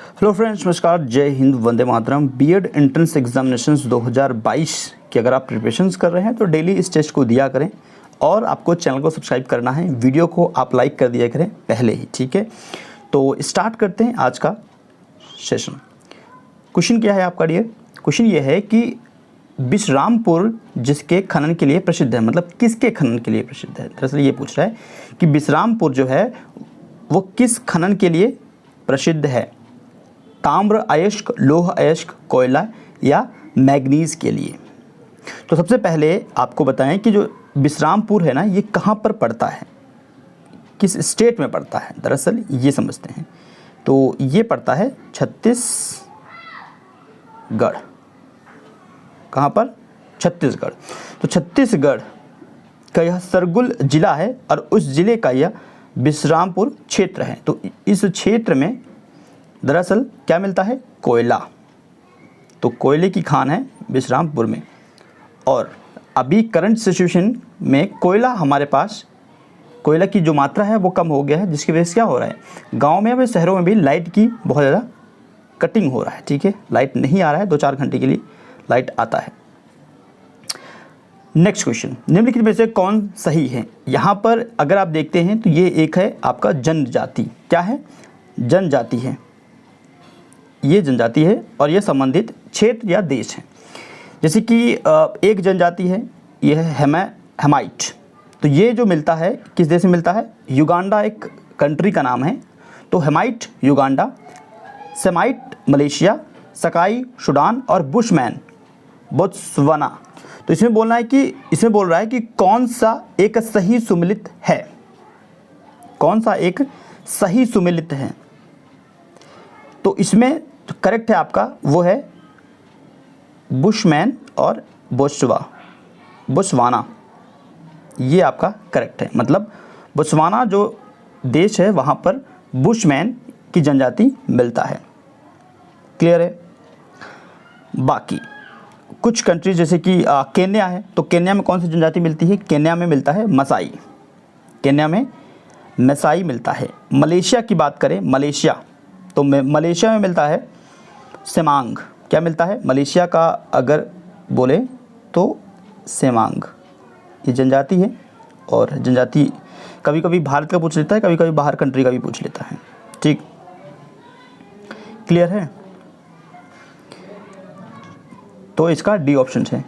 Hello friends, नमस्कार, जय Hind, Vande Mataram. BEd entrance examinations 2022 की अगर आप प्रिपरेशंस कर रहे हैं तो डेली इस टेस्ट को दिया करें और आपको चैनल को सब्सक्राइब करना है। वीडियो को आप लाइक कर दिया करें पहले ही, ठीक है। तो स्टार्ट करते हैं आज का सेशन। क्वेश्चन क्या है आपका डियर? क्वेश्चन ये है कि विश्रामपुर जिसके खनन के लिए प्रसिद्ध है, मतलब किसके खनन के लिए प्रसिद्ध है। दरअसल ये पूछ रहा है कि विश्रामपुर जो है वो किस खनन के लिए प्रसिद्ध है। ताम्र अयस्क, लोह अयस्क, कोयला या मैग्नीज के लिए। तो सबसे पहले आपको बताएं कि जो विश्रामपुर है ना, ये कहाँ पर पड़ता है, किस स्टेट में पड़ता है। दरअसल ये समझते हैं तो ये पड़ता है छत्तीसगढ़। कहाँ पर? छत्तीसगढ़। तो छत्तीसगढ़ का यह सरगुल जिला है और उस जिले का यह विश्रामपुर क्षेत्र है। तो इस क्षेत्र में दरअसल क्या मिलता है? कोयला। तो कोयले की खान है विश्रामपुर में। और अभी करंट सिचुएशन में कोयला हमारे पास, कोयला की जो मात्रा है वो कम हो गया है, जिसकी वजह से क्या हो रहा है, गांव में या शहरों में भी लाइट की बहुत ज़्यादा कटिंग हो रहा है। ठीक है, लाइट नहीं आ रहा है, 2-4 घंटे के लिए लाइट आता है। नेक्स्ट क्वेश्चन, निम्नलिखित में से कौन सही है। यहाँ पर अगर आप देखते हैं तो ये एक है आपका जनजाति। क्या है? जनजाति है। ये जनजाति है और ये संबंधित क्षेत्र या देश है। जैसे कि एक जनजाति है, यह है हेमाइट। तो ये जो मिलता है किस देश में मिलता है? युगांडा एक कंट्री का नाम है। तो हेमाइट युगांडा, सेमाइट मलेशिया, सकाई सूडान और बुशमैन बोत्सवाना। तो इसमें बोल रहा है कि कौन सा एक सही सुमेलित है। कौन सा एक सही सुमेलित है? तो इसमें जो करेक्ट है आपका वो है बुशमैन और बोत्सवाना। ये आपका करेक्ट है। मतलब बोत्सवाना जो देश है वहाँ पर बुशमैन की जनजाति मिलता है। क्लियर है? बाकी कुछ कंट्रीज जैसे कि केन्या है, तो केन्या में कौन सी जनजाति मिलती है? केन्या में मिलता है मसाई। केन्या में मसाई मिलता है। मलेशिया की बात करें, मलेशिया, तो मलेशिया में मिलता है सेमांग। क्या मिलता है? मलेशिया का अगर बोले तो सेमांग ये जनजाति है। और जनजाति कभी कभी भारत का पूछ लेता है, कभी कभी बाहर कंट्री का भी पूछ लेता है। ठीक, क्लियर है? तो इसका डी ऑप्शन है।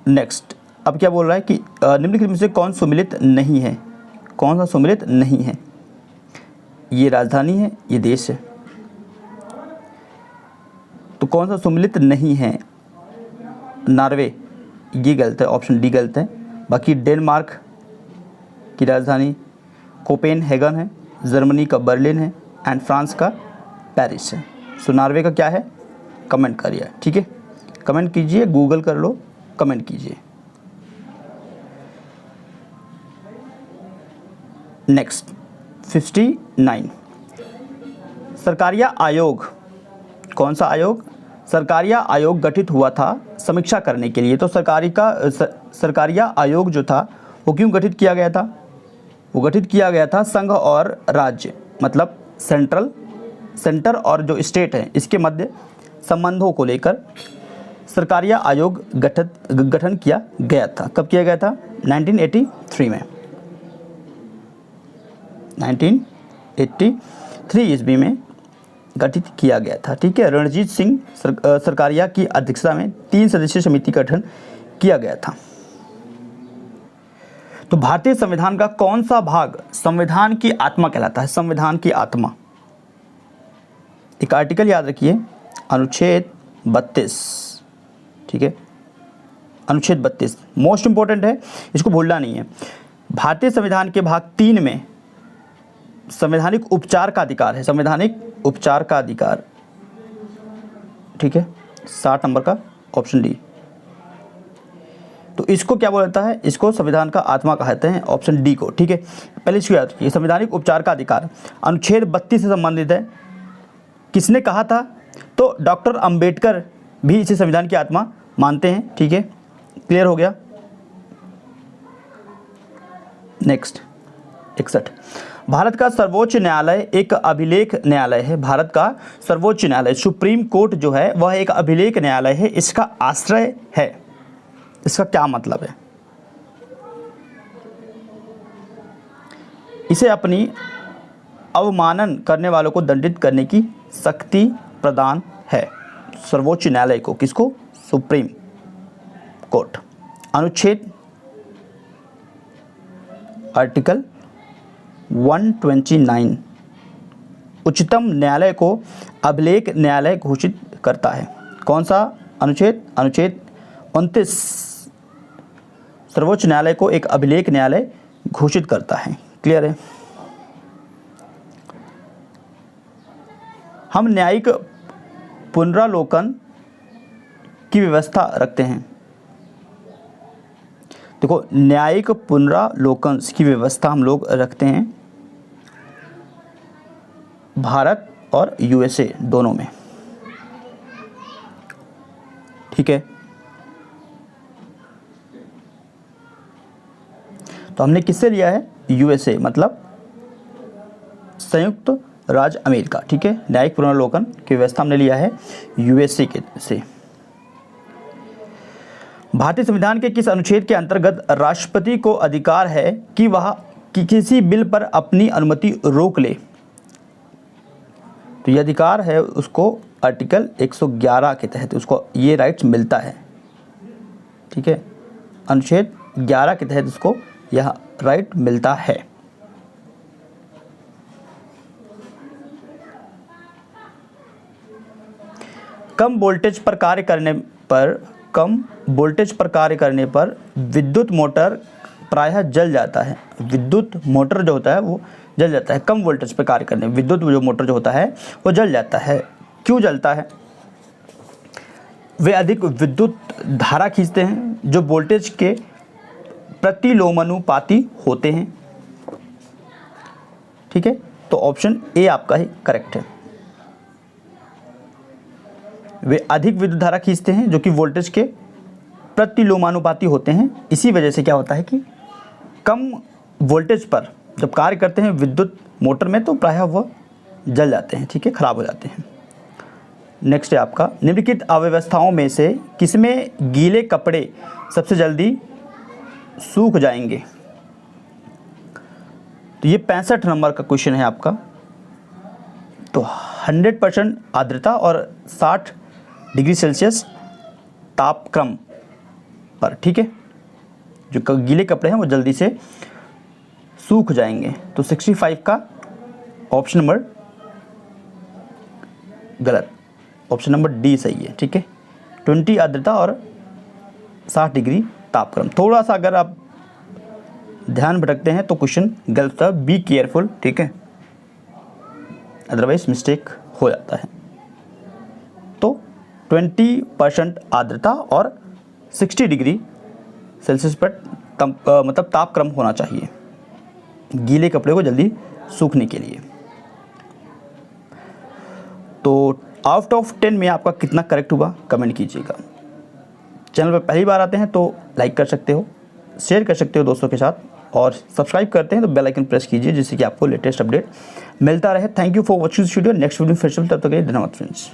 नेक्स्ट, अब क्या बोल रहा है कि निम्नलिखित में से कौन सुमेलित नहीं है। कौन सा सुमेलित नहीं है? ये राजधानी है, ये देश है। तो कौन सा सुमेलित नहीं है? नॉर्वे, ये गलत है, ऑप्शन डी गलत है। बाकी डेनमार्क की राजधानी कोपेनहेगन है, जर्मनी का बर्लिन है एंड फ्रांस का पेरिस है। सो नॉर्वे का क्या है? कमेंट करिए, ठीक है, कमेंट कीजिए, गूगल कर लो, कमेंट कीजिए। नेक्स्ट 59, सरकारिया आयोग। कौन सा आयोग? सरकारिया आयोग गठित हुआ था समीक्षा करने के लिए। तो सरकारिया आयोग जो था वो क्यों गठित किया गया था? वो गठित किया गया था संघ और राज्य, मतलब सेंटर और जो स्टेट है इसके मध्य संबंधों को लेकर सरकारिया आयोग गठन किया गया था। कब किया गया था? 1983 में। 1983 ईस्वी में गठित किया गया था। ठीक है, रणजीत सिंह सरकारिया की अध्यक्षता में 3 सदस्यीय समिति का गठन किया गया था। तो भारतीय संविधान का कौन सा भाग संविधान की आत्मा कहलाता है? संविधान की आत्मा, एक आर्टिकल याद रखिए, अनुच्छेद 32। ठीक है, अनुच्छेद 32 मोस्ट इंपॉर्टेंट है, इसको भूलना नहीं है। भारतीय संविधान के भाग 3 में संवैधानिक उपचार का अधिकार है। संवैधानिक उपचार का अधिकार, ठीक है, 60 नंबर का ऑप्शन डी। तो इसको क्या बोला जाता है? इसको संविधान का आत्मा कहते हैं, ऑप्शन डी को। ठीक है, पहले इसको याद रखिए, संवैधानिक उपचार का अधिकार अनुच्छेद 32 से संबंधित है। किसने कहा था? तो डॉक्टर अंबेडकर भी इसे संविधान की आत्मा मानते हैं। ठीक है, क्लियर हो गया। नेक्स्ट 61, भारत का सर्वोच्च न्यायालय एक अभिलेख न्यायालय है। भारत का सर्वोच्च न्यायालय सुप्रीम कोर्ट जो है वह एक अभिलेख न्यायालय है। इसका आश्रय है, इसका क्या मतलब है? इसे अपनी अवमानन करने वालों को दंडित करने की शक्ति प्रदान है। सर्वोच्च न्यायालय को, किसको? Supreme court. अनुच्छेद आर्टिकल 129 उच्चतम न्यायालय को अभिलेख न्यायालय घोषित करता है। कौन सा अनुच्छेद? अनुच्छेद 29 सर्वोच्च न्यायालय को एक अभिलेख न्यायालय घोषित करता है। क्लियर है? हम न्यायिक पुनरावलोकन की व्यवस्था रखते हैं। देखो, न्यायिक पुनरावलोकन की व्यवस्था हम लोग रखते हैं भारत और यूएसए दोनों में। ठीक है, तो हमने किससे लिया है? यूएसए, मतलब संयुक्त राज्य अमेरिका। ठीक है, न्यायिक पुनरावलोकन की व्यवस्था हमने लिया है यूएसए के से। भारतीय संविधान के किस अनुच्छेद के अंतर्गत राष्ट्रपति को अधिकार है कि वह किसी बिल पर अपनी अनुमति रोक ले? तो ये अधिकार है उसको आर्टिकल 111 के तहत उसको ये राइट्स मिलता है। ठीक है, अनुच्छेद 11 के तहत उसको यह राइट मिलता है। कम वोल्टेज पर कार्य करने पर विद्युत मोटर प्रायः जल जाता है। विद्युत मोटर जो होता है वो जल जाता है। कम वोल्टेज पर कार्य करने विद्युत जो मोटर जो होता है वो जल जाता है। क्यों जलता है? वे अधिक विद्युत धारा खींचते हैं जो वोल्टेज के प्रतिलोमानुपाती होते हैं। ठीक है, तो ऑप्शन ए आपका ही करेक्ट है। वे अधिक विद्युत धारा खींचते हैं जो कि वोल्टेज के प्रतिलोमानुपाती होते हैं। इसी वजह से क्या होता है कि कम वोल्टेज पर जब कार्य करते हैं विद्युत मोटर में तो प्रायः वह जल जाते हैं। ठीक है, खराब हो जाते हैं। नेक्स्ट है आपका, निम्नलिखित अव्यवस्थाओं में से किसमें गीले कपड़े सबसे जल्दी सूख जाएंगे? तो ये 65 नंबर का क्वेश्चन है आपका। तो 100% आर्द्रता और 60 डिग्री सेल्सियस तापक्रम पर, ठीक है, जो गीले कपड़े हैं वो जल्दी से सूख जाएंगे। तो 65 का ऑप्शन नंबर गलत, ऑप्शन नंबर डी सही है। ठीक है, 20 आर्द्रता और 60 डिग्री तापक्रम। थोड़ा सा अगर आप ध्यान भटकते हैं तो क्वेश्चन गलत था। बी केयरफुल, ठीक है, अदरवाइज मिस्टेक हो जाता है। तो 20% आर्द्रता और 60 डिग्री सेल्सियस पर मतलब तापक्रम होना चाहिए गीले कपड़े को जल्दी सूखने के लिए। तो आउट ऑफ 10 में आपका कितना करेक्ट हुआ कमेंट कीजिएगा। चैनल पर पहली बार आते हैं तो लाइक कर सकते हो, शेयर कर सकते हो दोस्तों के साथ, और सब्सक्राइब करते हैं तो बेल आइकन प्रेस कीजिए जिससे कि आपको लेटेस्ट अपडेट मिलता रहे। Thank you for watching this video. Next video फिर से, तब तक के लिए धन्यवाद फ्रेंड्स।